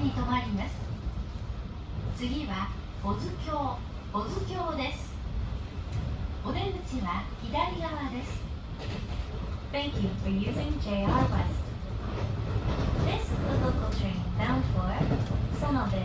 に停まります。次は小津峡です。お出口は左側です。 Thank you for using JR West. This is the local train bound for Sonobe.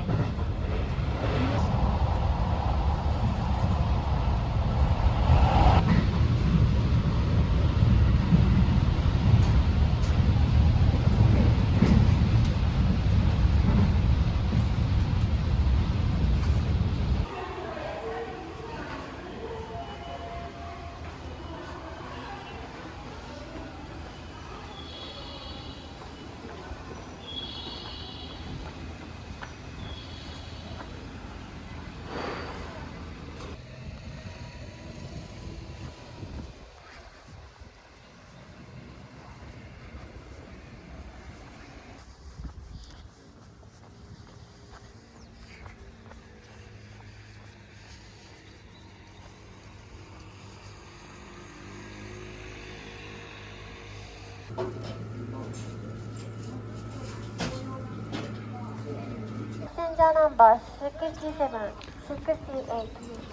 Passenger number 67, 68,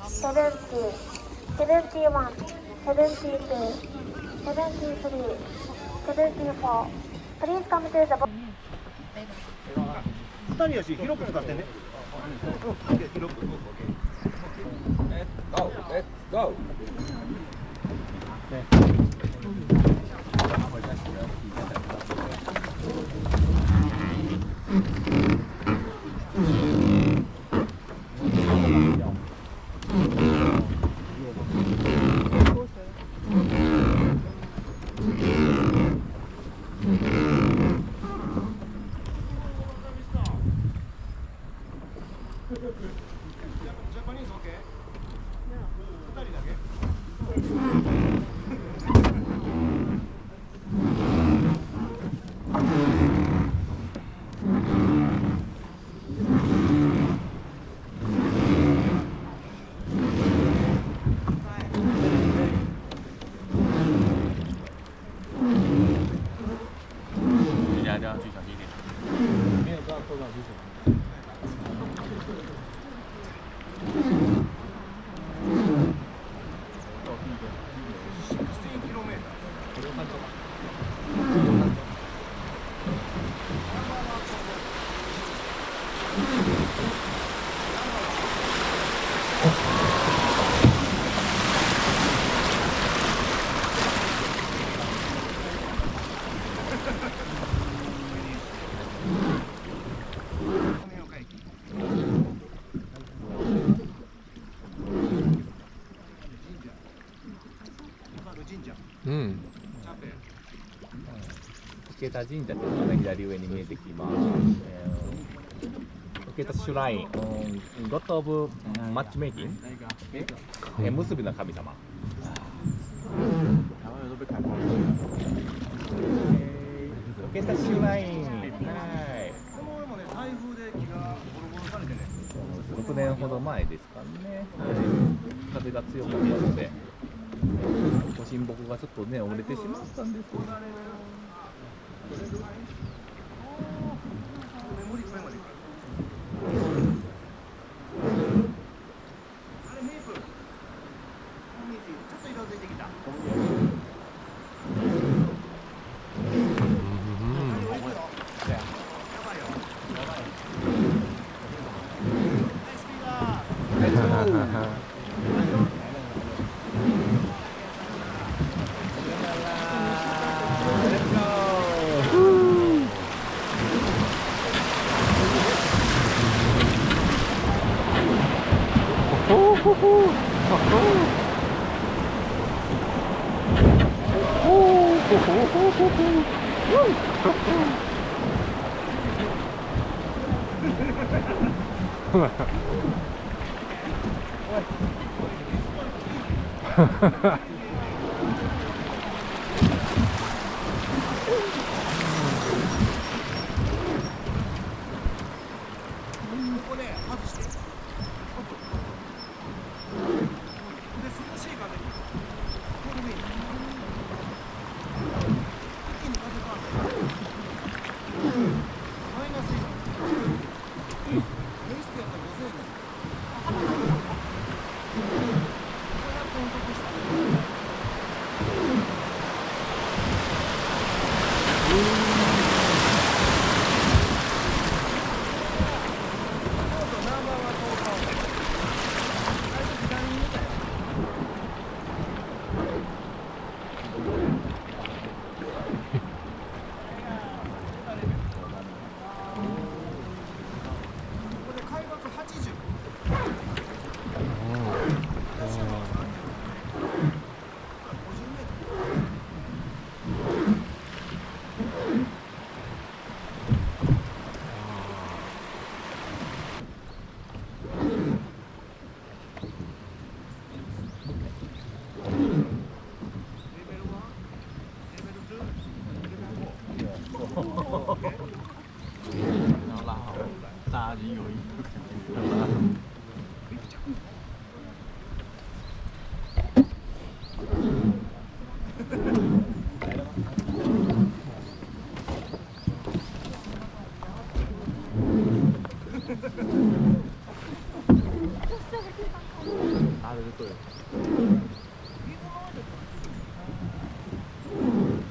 70, 71, 72, 73, 74. Please come to the 2人やし、広く使ってね。広く。Let's go. ジャパニーズ OK？ 2人だけ受けた神社というのが、ね、左上に見えてきます。受けたシュライン、ゴッド・オブ・マッチメイキング、結びの神様。受けたシュライン、台風で木がボロボロされてね。6年ほど前ですかね、風が強かったので、ご神木がちょっとね、折れてしまったんですよ。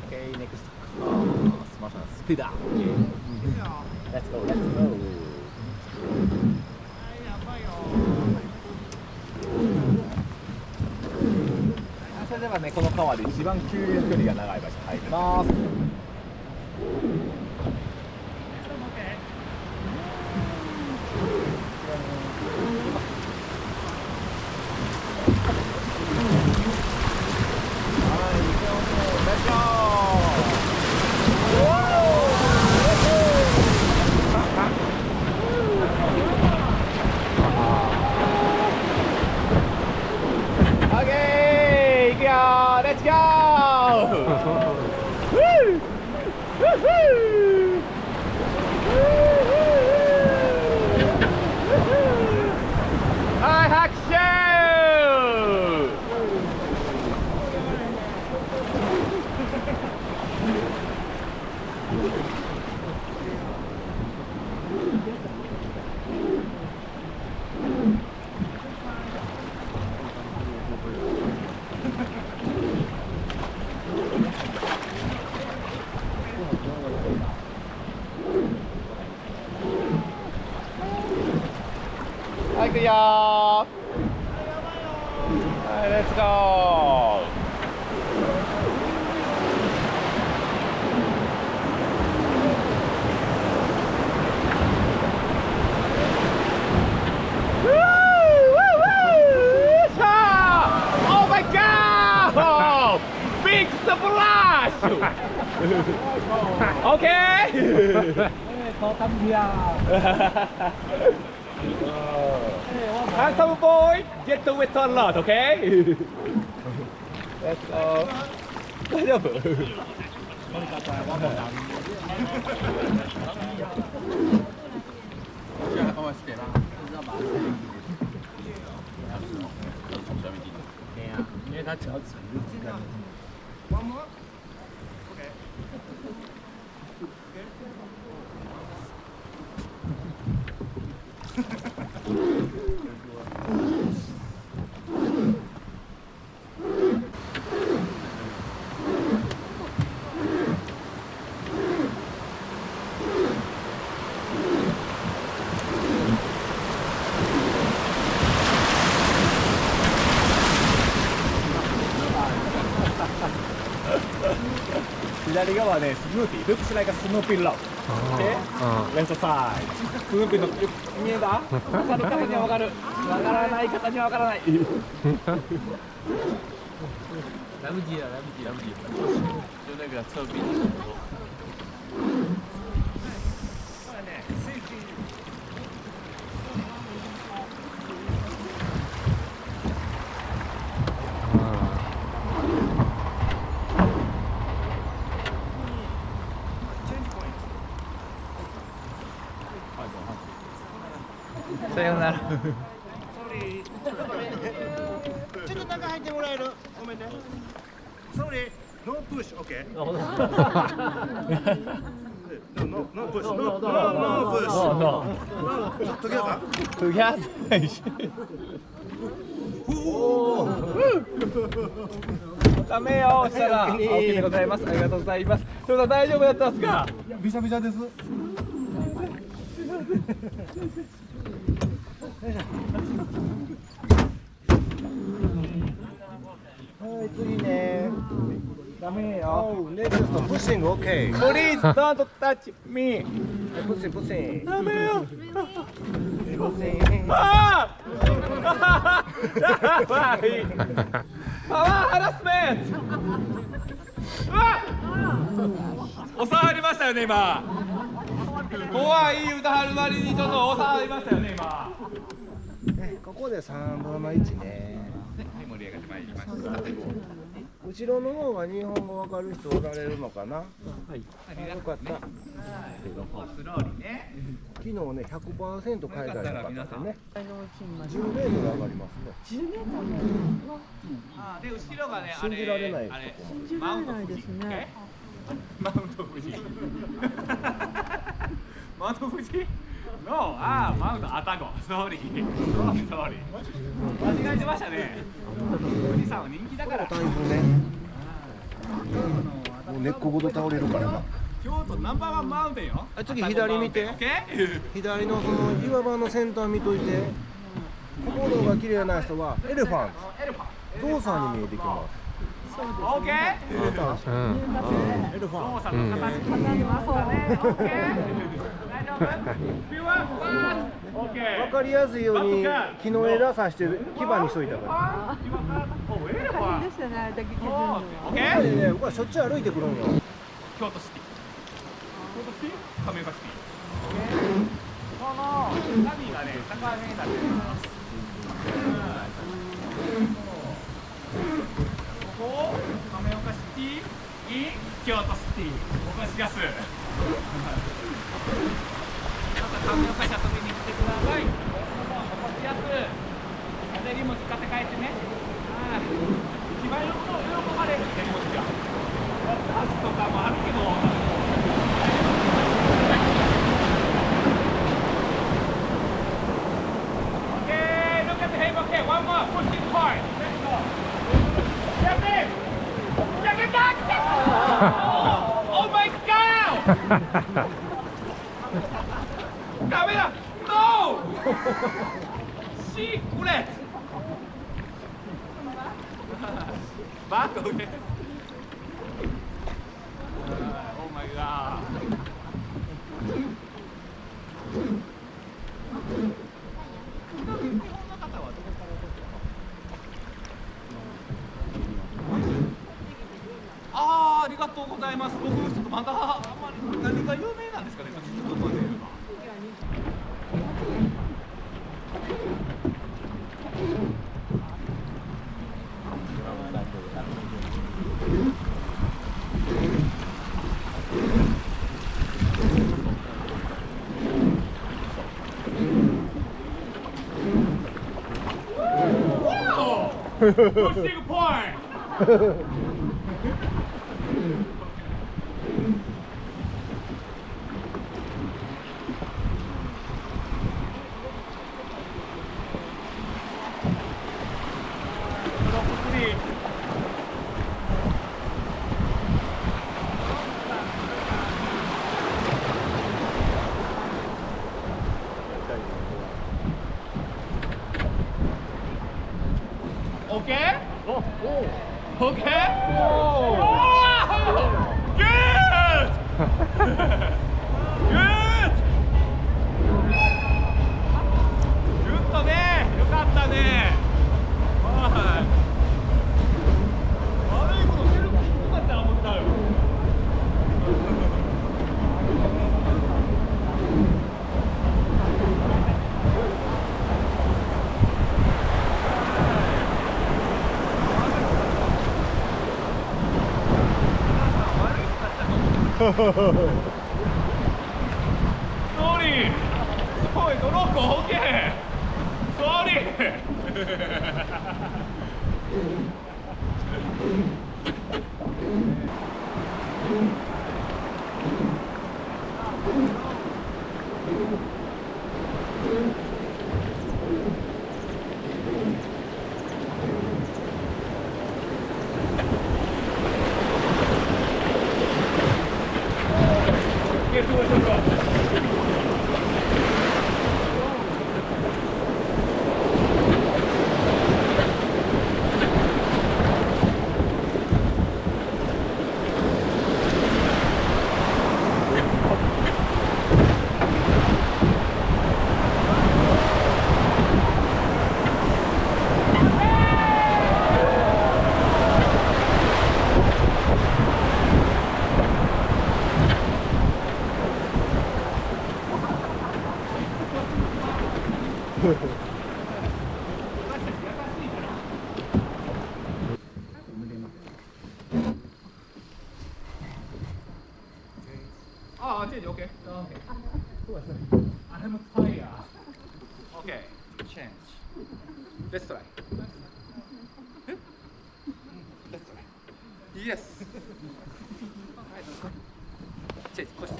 Okay, next. Smart speed up. Let's go, let's go. それではね、この川で一番急流距離が長い場所入ります。Let's go! Woo! Woo-hoo! Hi, Hakusho! はい、行くよー。はい、レッツゴー。Oh my God! Big splash! Okay? Handsome boy, get wet a lot, okay? Let's go. 大丈夫？因为他脚趾。 One more? Okay. 左側ね、スヌーピー、looks like a Snoopy log. Okay? Left side. スヌーピーの見えた？わかる方にはわかる。わからない方にはわからない。来不及了，来不及，来不及。就那个侧壁的时候。さようなら。ちょっと中入ってもらえる？ごめんね。Sorry, no push, okay? No, no push, no push. No. Together. Together. ダメよ、したら。OKでございます。ありがとうございます。でも大丈夫だったんですか？びしゃびしゃです。はい、次ね。ダメよ。Oh, next pushing, okay. Please don't touch me. Pushing, pushing. ダメよ。 Pushing. ああ。やばい。パワーハラスメント。うわ。お触りましたよね今。怖い歌はるまりにちょっとお触りましたよね今。ここで3分の1ね。はい、盛り上がってまいりました。後ろの方が日本語わかる人おられるのかな。はい。よかった。スローリーね。昨日ね100%海外の方でね。10メートル上がりますね。10メートル。ああ、で後ろがね信じられない。あれマウント富士。マウント富士。マウント富士。の、ああ、マウントアタゴ。ソーリー。間違えてましたね。富士山は人気だから。台風ね。もう根っこごと倒れるからな。京都ナンバーワンマウンテンよ。次左見て。左のその岩場の先端見といて。心が綺麗な人はエレファント。ゾウさんに見えてきます。オッケー。エレファント。ゾウさんの形に見ますかね。オッケー。大丈夫？オッケー。わかりやすいように木の枝刺して牙にしといたから。お、エレファント。オッケやっぱりー。ね、僕はしょっちゅう歩いてくるんよ。京都シティ。京都シティ？亀岡シティ。この波がね、高めになってます。ここ、亀岡シティ、京都シティ、僕はしやす。また亀岡市遊びに来てください。ここしやす。風にも使って帰ってね。一番喜ばれる手持ちが。バスとかもあるけど。Okay, one more, push it hard. Let's go. Get in! Get it back! Oh my god! Camera! No! Secret! Back away. Oh my god. あございます。僕ちょっとまだあんまり何が有名なんですかね。ちょっと待って。Pushing point. オッケー？オッケー？グッドね、よかったね。はい。悪いことしてるかとかって思ったよ。ソーリー、おい、ドロッコ、オッケー。ソーリー。ああ、チェンジ、オッケー。オッケー。I'm tired. Okay, change. Let's try. Let's try. Yes. Change, push.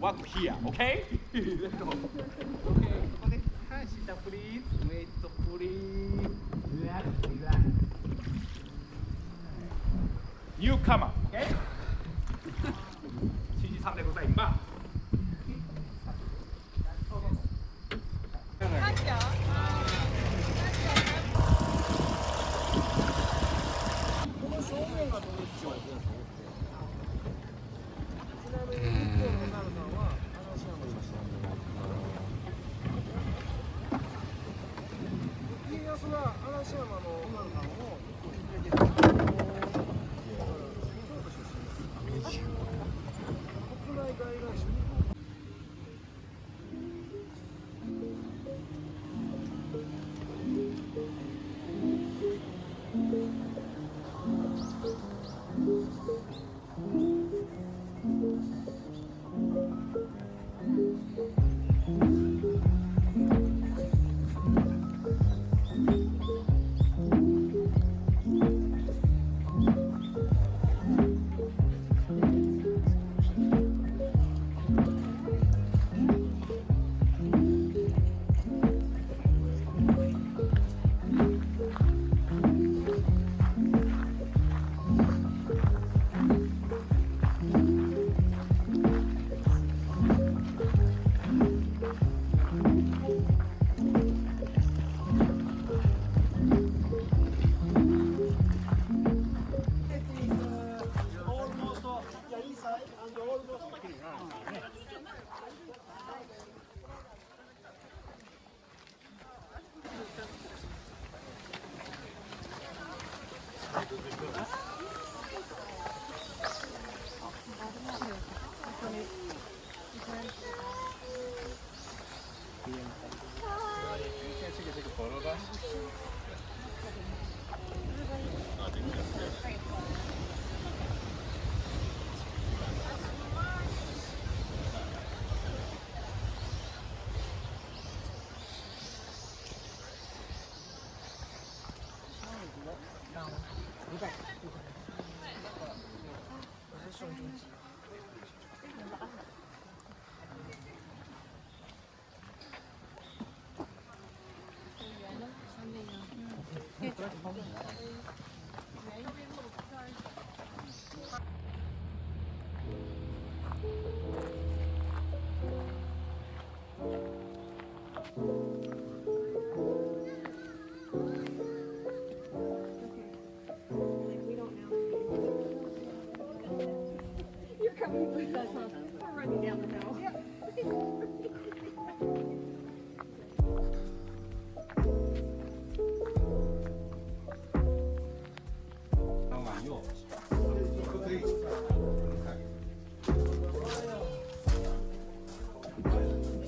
Walk here, okay? Let's go. Okay, ここで、はい、sit down, please. Wait, please. Relax, relax. Newcomer, okay? 新人さんでございます。家康は嵐山のおなるさんを京都出身です。国内外来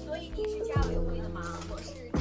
所以你是家委会的吗？我是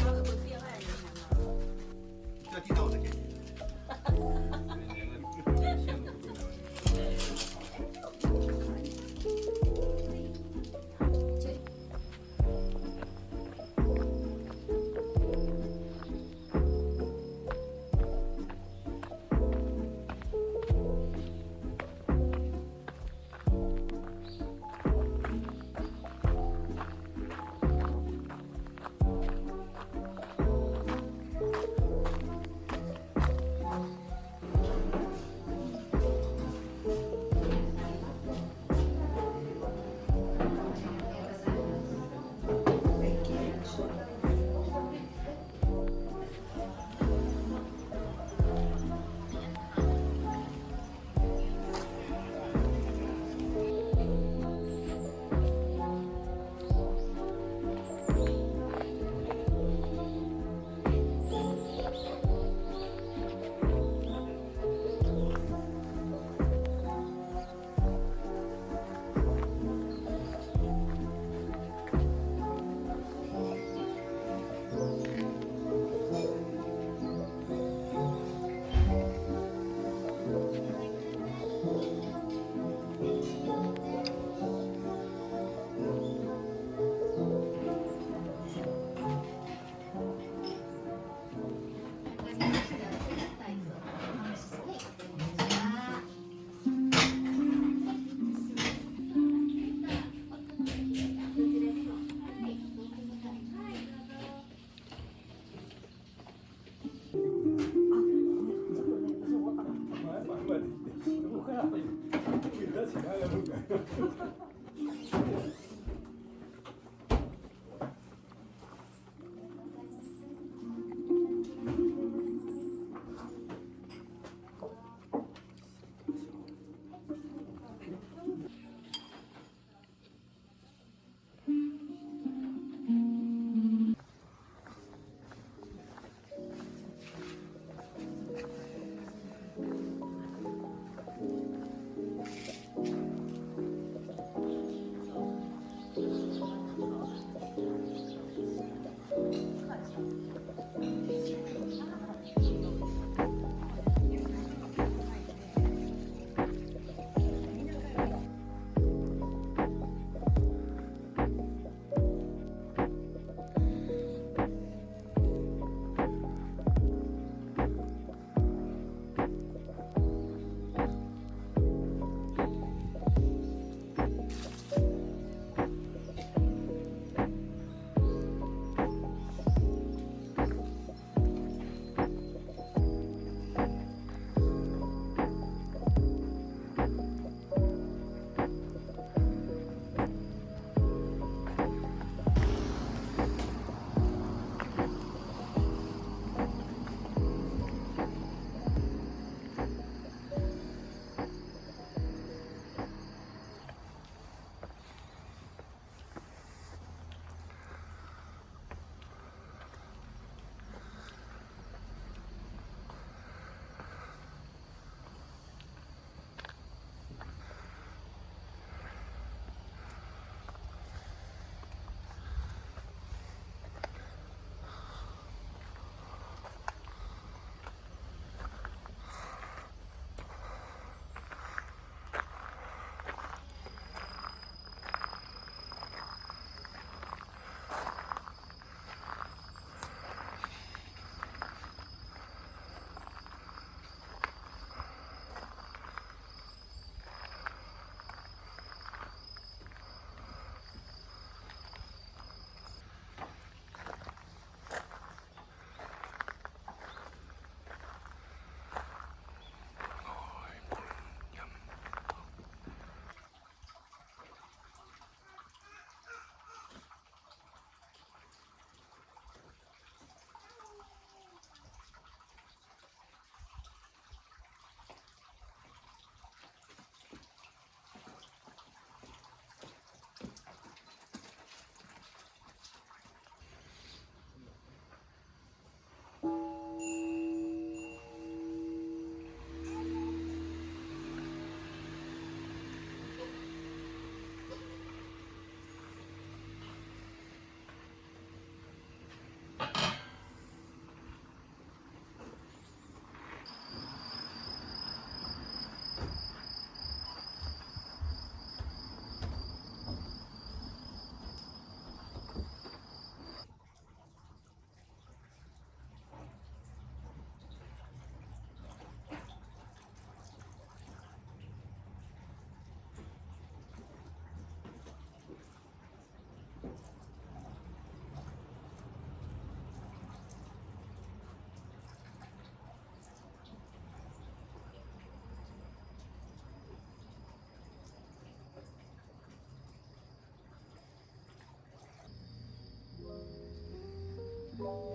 いいね。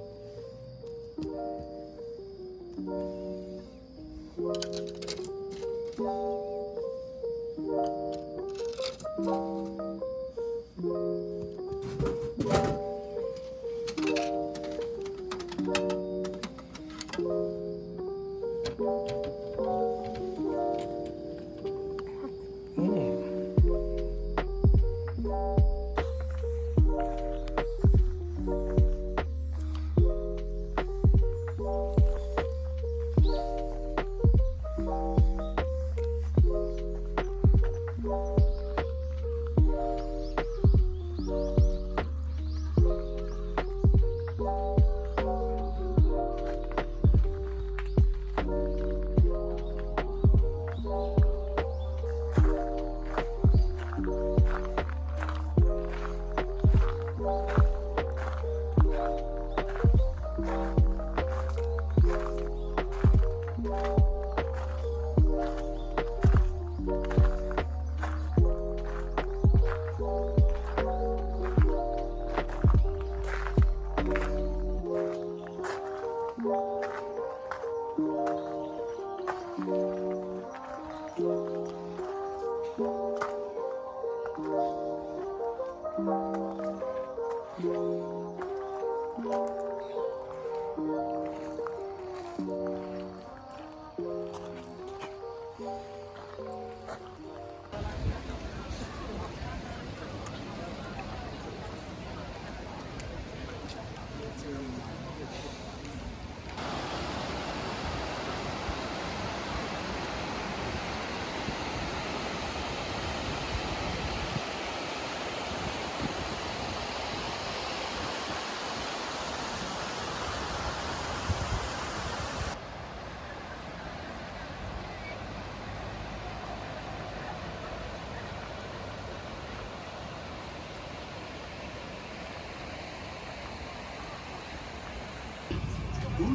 大阪、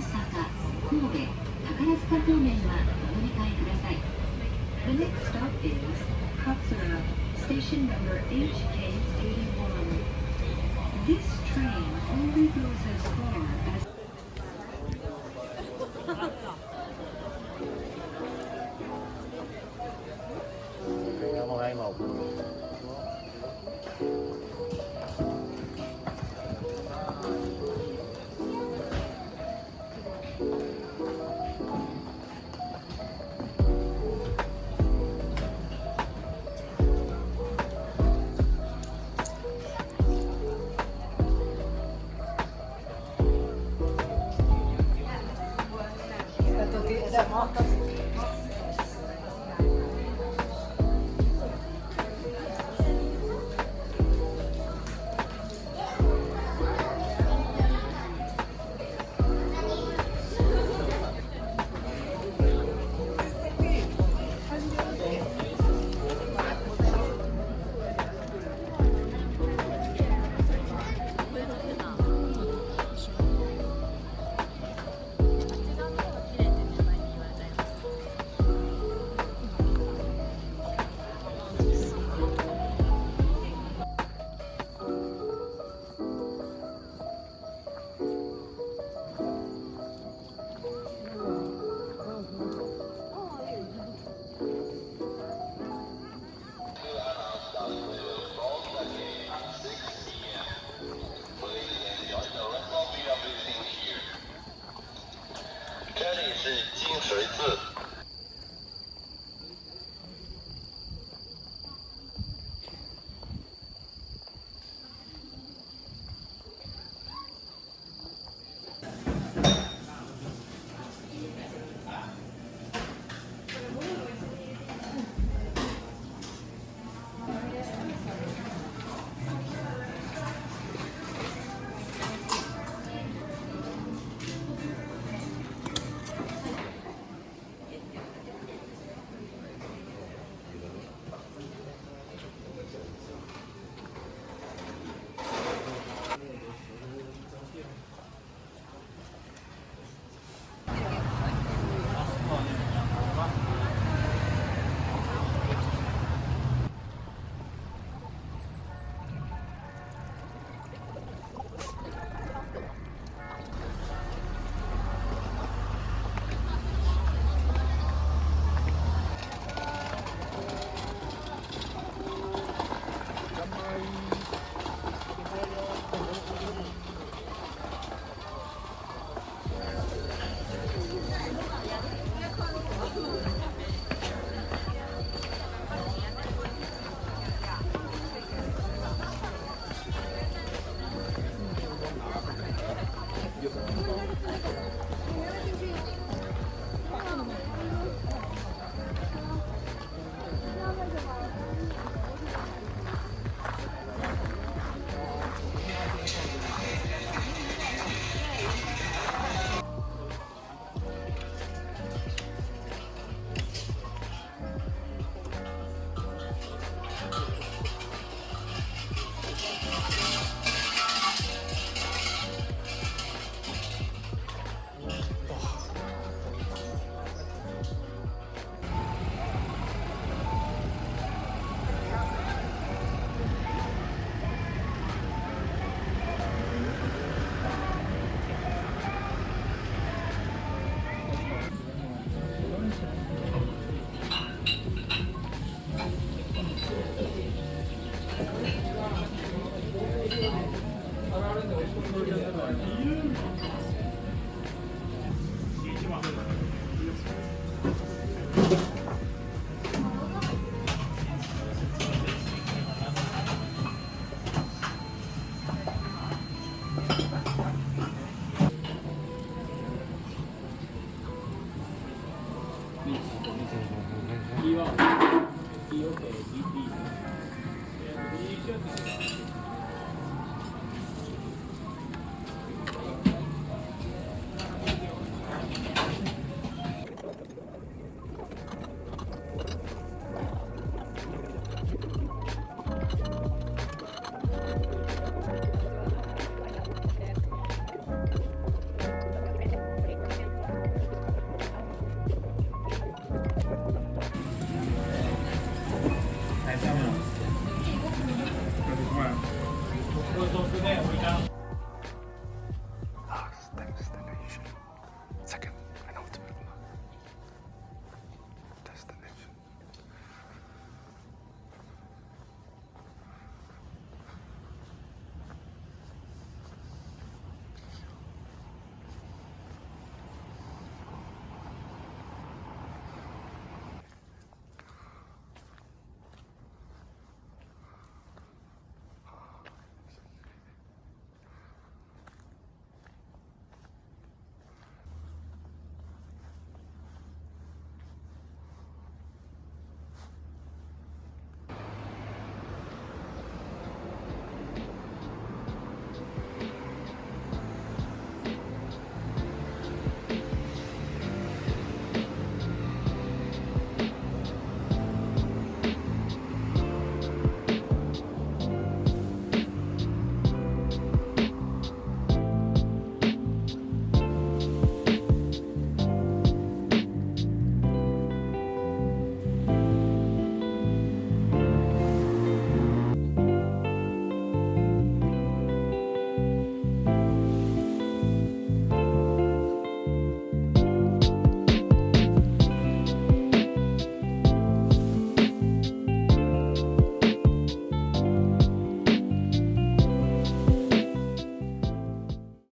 神戸、宝塚方面はお乗り換えください。The next stop is Katsura, station number HK81. This train only goes as far as Kaya mga imaw.